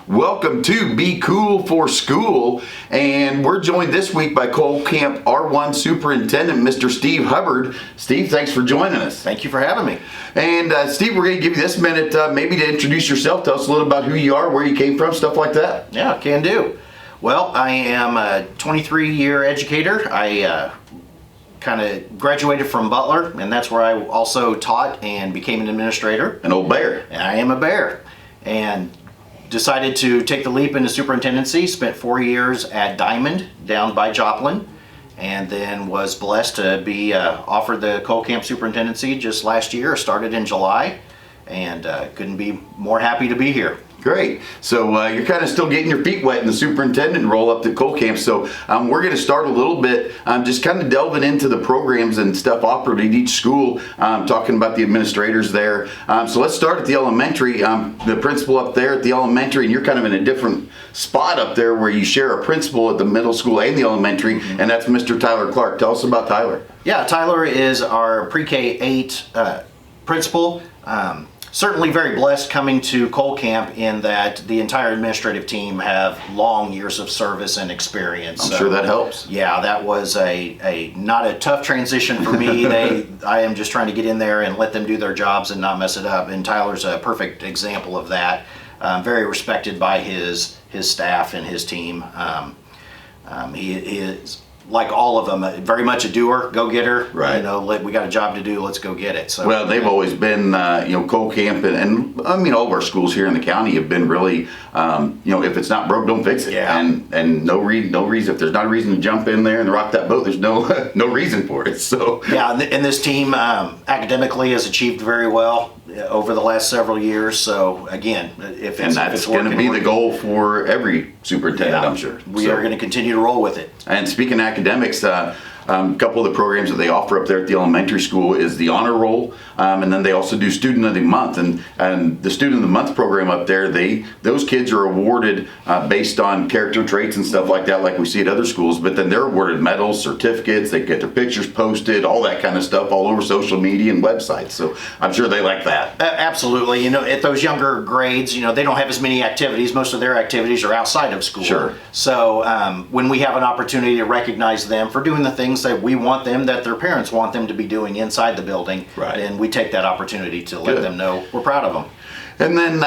Welcome to Be Cool for School, and we're joined this week by Cole Camp R1 Superintendent, Mr. Steve Hubbard. Steve, thanks for joining us. Thank you for having me. And Steve, we're going to give you this minute maybe to introduce yourself. Tell us a little about who you are, where you came from, stuff like that. Yeah, can do. Well, I am a 23-year educator. I kind of graduated from Butler, and that's where I also taught and became an administrator. An old bear. And I am a bear. And decided to take the leap into superintendency. Spent 4 years at Diamond down by Joplin, and then was blessed to be offered the Cole Camp superintendency just last year. Started in July, and couldn't be more happy to be here. Great. So you're kind of still getting your feet wet in the superintendent role up at Cole Camp. So we're going to start a little bit just kind of delving into the programs and stuff offered at each school, talking about the administrators there. So let's start at the elementary. The principal up there at the elementary, and you're kind of in a different spot up there where you share a principal at the middle school and the elementary, and that's Mr. Tyler Clark. Tell us about Tyler. Yeah, Tyler is our pre-K 8 principal. Certainly very blessed coming to Cole Camp in that the entire administrative team have long years of service and experience. I'm sure that helps. Yeah, that was not a tough transition for me. I am just trying to get in there and let them do their jobs and not mess it up. And Tyler's a perfect example of that. Very respected by his staff and his team. He is, like all of them, very much a doer, go-getter. Right. You know, we got a job to do, let's go get it. So, well, they've always been, Cole Camp and I mean, all of our schools here in the county have been really, if it's not broke, don't fix it. Yeah. And no reason, if there's not a reason to jump in there and rock that boat, there's no reason for it. So yeah, and this team academically has achieved very well over the last several years. So again, if that's going to be the goal for every superintendent, I'm sure. We are going to continue to roll with it. And speaking of academics, a couple of the programs that they offer up there at the elementary school is the honor roll, and then they also do student of the month. And the student of the month program up there, those kids are awarded based on character traits and stuff like that, like we see at other schools. But then they're awarded medals, certificates, they get their pictures posted, all that kind of stuff all over social media and websites. So I'm sure they like that. Absolutely. At those younger grades, they don't have as many activities. Most of their activities are outside of school. Sure. So when we have an opportunity to recognize them for doing the things that we want them, that their parents want them to be doing inside the building, right, and we take that opportunity to let them know we're proud of them. And then,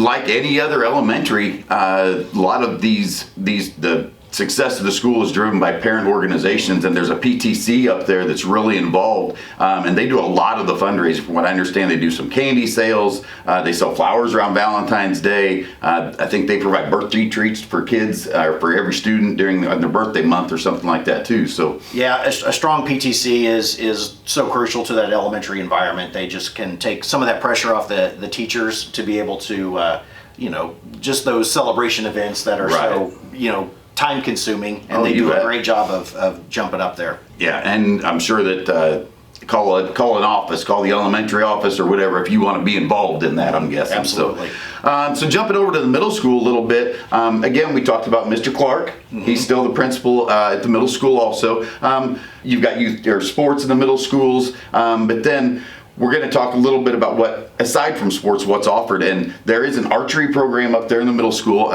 like any other elementary, a lot of the success of the school is driven by parent organizations, and there's a PTC up there that's really involved, and they do a lot of the fundraising. From what I understand, they do some candy sales, they sell flowers around Valentine's Day. I think they provide birthday treats for kids, for every student during their birthday month or something like that too. So yeah, a strong PTC is so crucial to that elementary environment. They just can take some of that pressure off the teachers to be able to, just those celebration events that are right, so, time consuming, and they do a great job of jumping up there. Yeah, and I'm sure that call an office, call the elementary office or whatever if you want to be involved in that, I'm guessing. Absolutely. So jumping over to the middle school a little bit, again, we talked about Mr. Clark. Mm-hmm. He's still the principal at the middle school also. You've got youth or sports in the middle schools, but then we're going to talk a little bit about what, aside from sports, what's offered. And there is an archery program up there in the middle school.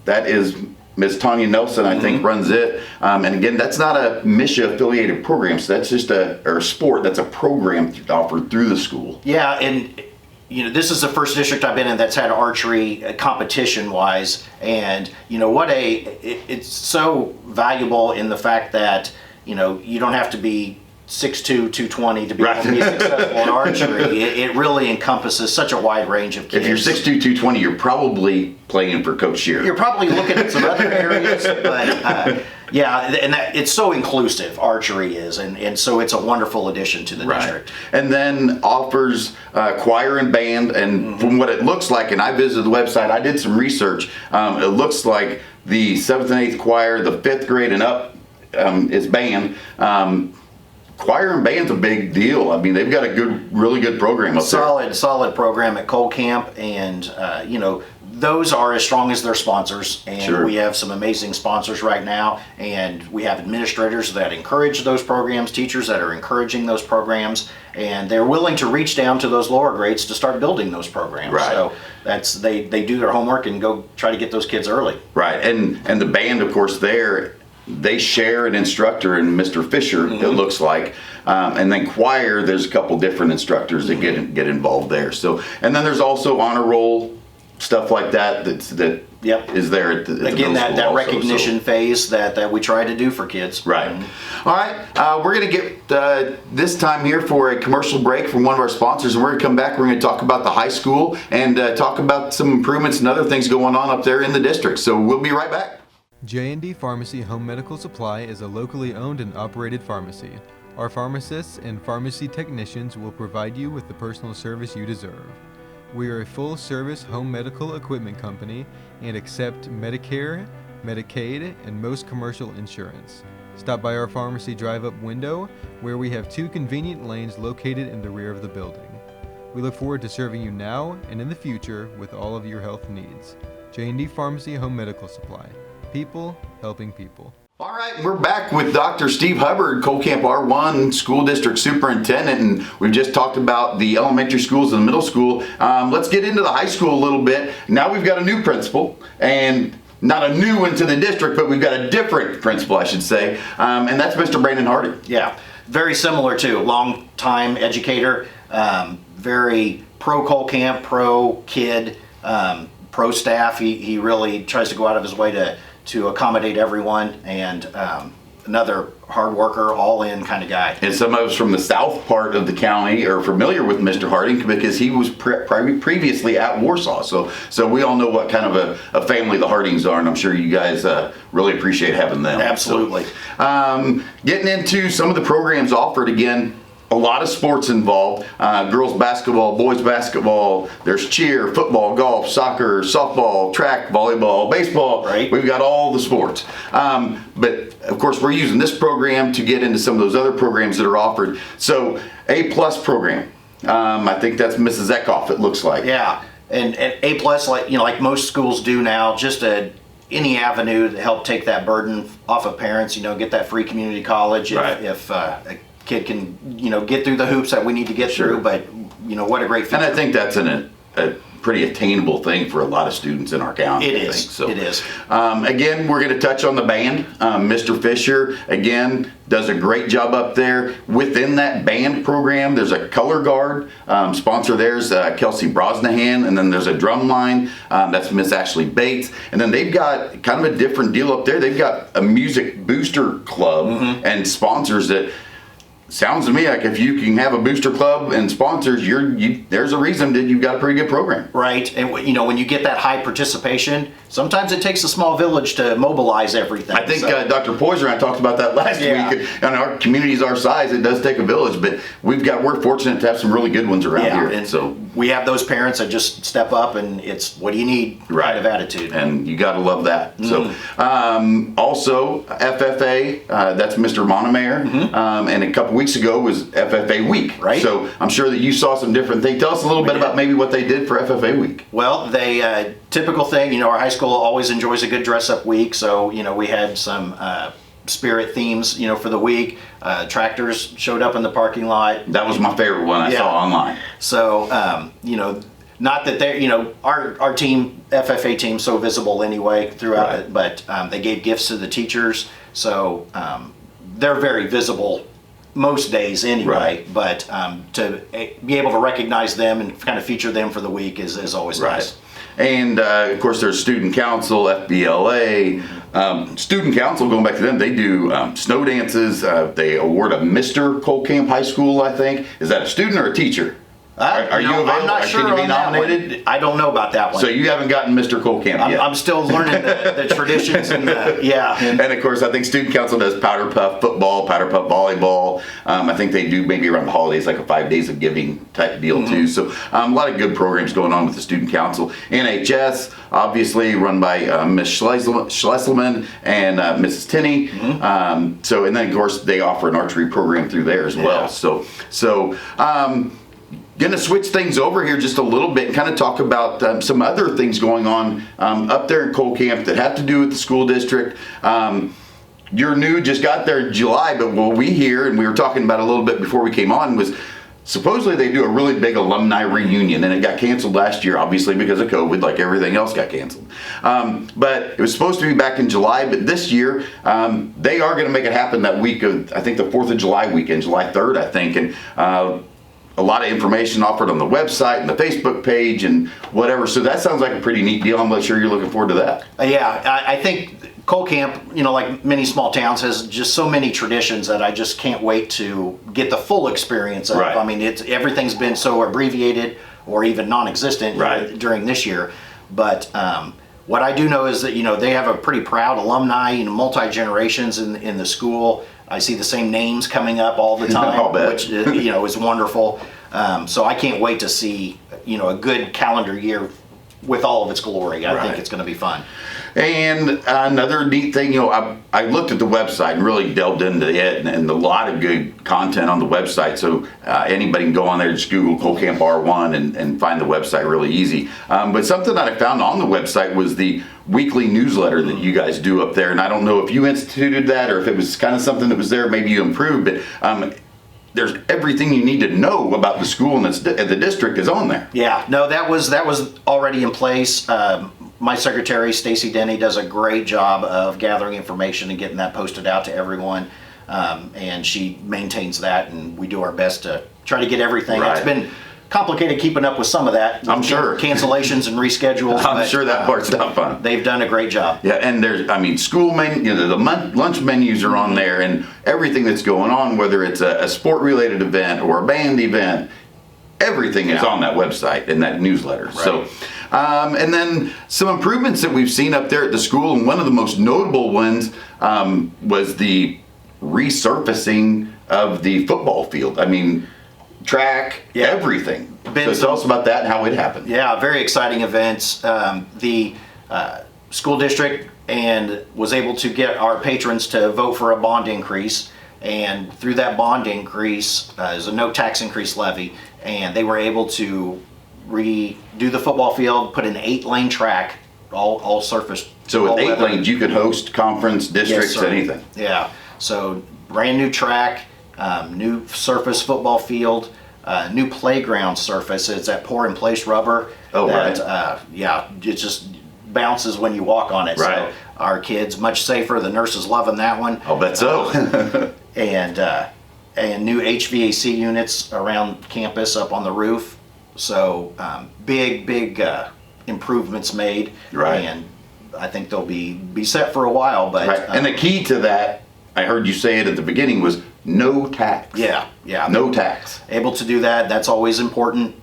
That is Ms. Tanya Nelson, I think, runs it. And again, that's not a MSHA affiliated program, so that's just a sport. That's a program offered through the school. Yeah, and this is the first district I've been in that's had archery competition wise, and it's so valuable in the fact that you don't have to be 6'2", 220 to be able to be successful in archery. It really encompasses such a wide range of kids. If you're 6'2", 220, you're probably playing for Coach Shearer. You're probably looking at some other areas, but and it's so inclusive, archery is, and so it's a wonderful addition to the district. And then offers choir and band, and from what it looks like, and I visited the website, I did some research, it looks like the 7th and 8th choir, the 5th grade and up is band. Choir and band's a big deal. I mean, they've got a really good program up there. Solid program at Cole Camp, and those are as strong as their sponsors, and Sure. we have some amazing sponsors right now, and we have administrators that encourage those programs, teachers that are encouraging those programs, and they're willing to reach down to those lower grades to start building those programs. Right. So they do their homework and go try to get those kids early. Right, and the band, of course, they share an instructor in Mr. Fisher, it looks like, and then choir, there's a couple different instructors that get involved there. So, and then there's also honor roll stuff like that Yep. is there at the Again, middle school that also, recognition so. phase that we try to do for kids. Right. All right. We're going to get this time here for a commercial break from one of our sponsors, and we're going to come back. We're going to talk about the high school and talk about some improvements and other things going on up there in the district. So we'll be right back. J&D Pharmacy Home Medical Supply is a locally owned and operated pharmacy. Our pharmacists and pharmacy technicians will provide you with the personal service you deserve. We are a full-service home medical equipment company and accept Medicare, Medicaid, and most commercial insurance. Stop by our pharmacy drive-up window, where we have 2 convenient lanes located in the rear of the building. We look forward to serving you now and in the future with all of your health needs. J&D Pharmacy Home Medical Supply. People helping people. All right, we're back with Dr. Steve Hubbard, Cole Camp R1 School District Superintendent, and we've just talked about the elementary schools and the middle school. Let's get into the high school a little bit. Now we've got a new principal, and not a new one to the district, but we've got a different principal, I should say, and that's Mr. Brandon Hardy. Yeah, very similar to long-time educator, very pro Cole Camp, pro kid, pro staff. He really tries to go out of his way to accommodate everyone, and another hard worker, all-in kind of guy. And some of us from the south part of the county are familiar with Mr. Harding because he was previously at Warsaw. So we all know what kind of a family the Hardings are, and I'm sure you guys really appreciate having them. Absolutely. So, getting into some of the programs offered again. A lot of sports involved, girls basketball, boys basketball, there's cheer, football, golf, soccer, softball, track, volleyball, baseball. Right. We've got all the sports. But of course we're using this program to get into some of those other programs that are offered. So A+ program, I think that's Mrs. Eckhoff, it looks like. Yeah, and A+, like most schools do now, just any avenue to help take that burden off of parents, get that free community college if a kid can, get through the hoops that we need to get through, but, what a great feature. And I think that's a pretty attainable thing for a lot of students in our county. It I is. think. So, It is. Again, we're going to touch on the band. Mr. Fisher, again, does a great job up there. Within that band program, there's a color guard. Sponsor there's Kelsey Brosnahan, and then there's a drum line. That's Miss Ashley Bates. And then they've got kind of a different deal up there. They've got a music booster club and sponsors that sounds to me like if you can have a booster club and sponsors, there's a reason that you've got a pretty good program. Right, and when you get that high participation, sometimes it takes a small village to mobilize everything. I think Dr. Poiser and I talked about that last week. And our communities our size, it does take a village, but we're fortunate to have some really good ones around here. And so we have those parents that just step up, and it's what do you need kind of attitude. And you got to love that. So also FFA, that's Mr. Monomayer, and a couple weeks ago was FFA week. Right. So I'm sure that you saw some different things. Tell us a little bit about maybe what they did for FFA week. Well, they typical thing, our high school always enjoys a good dress-up week, so we had some spirit themes, for the week. Tractors showed up in the parking lot. That was my favorite one I saw online. So, not that they're, our team, FFA team, so visible anyway throughout it, but they gave gifts to the teachers, so they're very visible most days anyway, but to be able to recognize them and kind of feature them for the week is always nice. And of course there's student council, FBLA, student council, going back to them, they do snow dances. They award a Mr. Cole Camp High School, I think. Is that a student or a teacher? Are you available? I'm not sure. Can you be on that nominated? one. I don't know about that one. So you haven't gotten Mr. Cole Camp yet? I'm still learning the traditions and And of course, I think student council does powder puff football, powder puff volleyball. I think they do maybe around the holidays, like a 5 days of giving type deal too. So a lot of good programs going on with the student council. NHS, obviously run by Ms. Schlesselman and Mrs. Tinney. And then of course they offer an archery program through there as well. So Gonna switch things over here just a little bit and kind of talk about some other things going on up there in Cole Camp that have to do with the school district. Your new just got there in July, but what we hear, and we were talking about a little bit before we came on, was supposedly they do a really big alumni reunion, and it got canceled last year, obviously because of COVID, like everything else got canceled. But it was supposed to be back in July, but this year they are going to make it happen that week of, I think, the 4th of July weekend, July 3rd, I think, and a lot of information offered on the website and the Facebook page and whatever. So that sounds like a pretty neat deal. I'm sure you're looking forward to that. Yeah, I think Cole Camp, like many small towns, has just so many traditions that I just can't wait to get the full experience of. Right. I mean, everything's been so abbreviated or even non-existent Right. during this year. But what I do know is that, they have a pretty proud alumni, multi-generations in the school. I see the same names coming up all the time, I'll bet. which, is wonderful. So I can't wait to see, a good calendar year with all of its glory. I think Right. it's going to be fun. And another neat thing, I looked at the website and really delved into it, and a lot of good content on the website. So anybody can go on there, just Google Cole Camp R1 and find the website really easy. But something that I found on the website was the weekly newsletter that you guys do up there. And I don't know if you instituted that or if it was kind of something that was there, maybe you improved, but there's everything you need to know about the school and the district is on there. Yeah, no, that was already in place. My secretary, Stacy Denny, does a great job of gathering information and getting that posted out to everyone. And she maintains that, and we do our best to try to get everything. Right. It's been complicated keeping up with some of that. I'm sure. Cancellations and reschedules. I'm but, sure that part's not fun. They've done a great job. Yeah, and there's, school menu, the lunch menus are on there, and everything that's going on, whether it's a sport-related event or a band event, everything is on that website and that newsletter. Right. So, and then some improvements that we've seen up there at the school, and one of the most notable ones was the resurfacing of the football field. I mean, track, Yeah. everything. Been So tell us about that and how it happened. Yeah, very exciting events. The school district was able to get our patrons to vote for a bond increase, and through that bond increase is a no tax increase levy, and they were able to redo the football field, put an 8-lane track, all surface. So all with 8 weather. lanes, you could host conference, districts, Yes, sir. anything. Yeah, so brand new track, new surface football field, new playground surface. It's that pour in place rubber. Oh, that, right. Yeah, it just bounces when you walk on it. Right. So our kids much safer. The nurses loving that one. I'll bet so. And new HVAC units around campus up on the roof. So big improvements made. Right. And I think they'll be set for a while. But Right. And the key to that, I heard you say it at the beginning, was no tax. yeah. No tax. Able to do that, that's always important.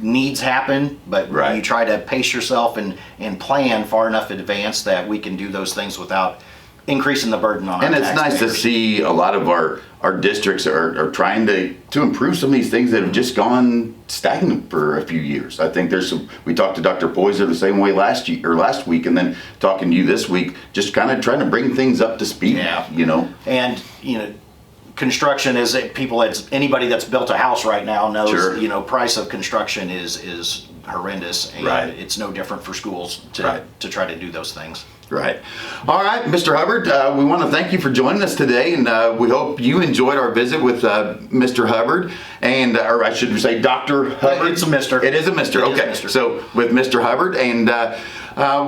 Needs happen, but Right. you try to pace yourself and plan far enough in advance that we can do those things without increasing the burden on And our it's nice to taxpayers. see a lot of our districts are trying to improve some of these things that have just gone stagnant for a few years. I think we talked to Dr. Poyser the same way last week, and then talking to you this week, just kind of trying to bring things up to speed. Yeah. And construction is anybody that's built a house right now knows. Sure. Price of construction is horrendous, and Right. it's no different for schools Right. to try to do those things. Right. All right, Mr. Hubbard, we want to thank you for joining us today, and we hope you enjoyed our visit with Mr. Hubbard, or I should say Dr. Hubbard. It's a Mr. It is a Mr. It is Okay. Mr. So with Mr. Hubbard, and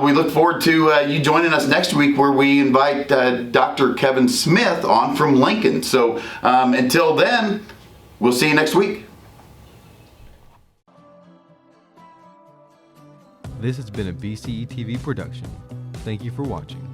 we look forward to you joining us next week, where we invite Dr. Kevin Smith on from Lincoln. So until then, we'll see you next week. This has been a BCE TV production. Thank you for watching.